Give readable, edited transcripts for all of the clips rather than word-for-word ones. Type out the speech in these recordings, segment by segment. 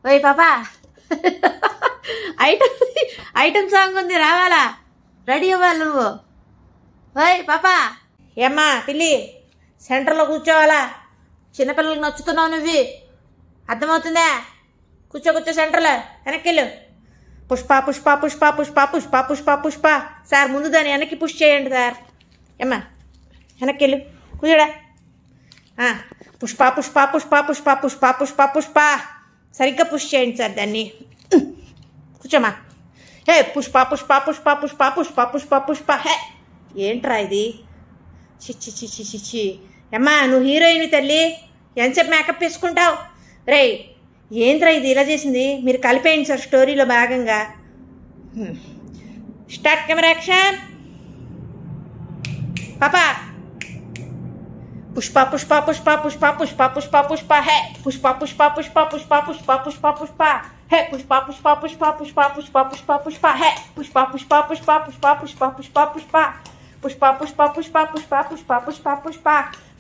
ఓయ్ పాపా item song ఉంది రావాలా? రెడీ అవ్వాలి నువ్వు. ఓయ్ పాపా. ఏమ్మా పిల్లి, సెంటర్లో కూర్చోవాలా? చిన్నపిల్లలకు నచ్చుతున్నావు నువ్వు, అర్థమవుతుందా? కూర్చో సెంటర్లో. వెనక్కి వెళ్ళు. పుష్ప పుష్ప పుష్ప పుష్ప పుష్ప పుష్ప పుష్ప. సార్ ముందు దాన్ని వెనక్కి పుష్ చేయండి సార్. ఏమ్మా వెనక్కి వెళ్ళు, కూర్చోడా. పుష్ప పుష్ప పుష్ప పుష్ప పుష్ప పుష్ప పుష్ప. సరిగ్గా పుష్ చేయండి సార్ దాన్ని. కూర్చోమ్మా. హే పుష్ప పుష్ప పుష్ప పుష్ప పుష్ప పుష్ప పుష్ప. హే ఏంట్రా ఇది? చిచ్చి చిచ్చి చిచ్చి. అమ్మా నువ్వు హీరోయిన్ తల్లి, ఎంతసేపు మేకప్ వేసుకుంటావు? రే ఏంట్రా ఇది ఇలా చేసింది? మీరు కలిపేయండి సార్ స్టోరీలో భాగంగా. Start camera action. పాపా. పుష్ప పుష్ప పుష్ప పుష్ప పుష్ప పుష్ప పుష్ప. హే పుష్ప పుష్ప పుష్ప పుష్ప పుష్ప పుష్ప పుష్ప. హే పుష్ప పుష్ప పుష్ప పుష్ప పుష్ప పుష్ప పుష్ప. హే పుష్ప పుష్ప పుష్ప పుష్ప పుష్ప పుష్ప పుష్ప. పుష్ప పుష్ప పుష్ప పుష్ప పుష్ప పుష్ప పుష్ప.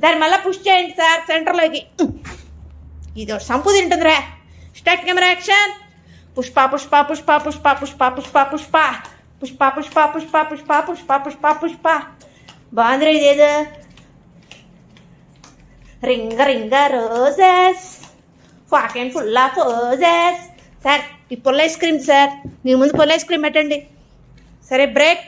దాన్ని మళ్ళీ పుష్ చేయండి సార్ సెంటర్లోకి. ఇది సంపు తింటుందిరా. Start camera action. Pushpa Pushpa Pushpa Pushpa Pushpa Pushpa Pushpa. Pushpa Pushpa Pushpa Pushpa Pushpa Pushpa Pushpa. బాగుందిరా ఇదేదో. రింగ రింగ రోజెస్ ఫాకెన్ ఫుల్ ఆఫ్ రోజెస్. సార్ ఈ పుల్ల ఐస్ క్రీమ్ సార్, మీరు ముందు పుల్ల ఐస్ క్రీమ్ పెట్టండి. సరే బ్రేక్.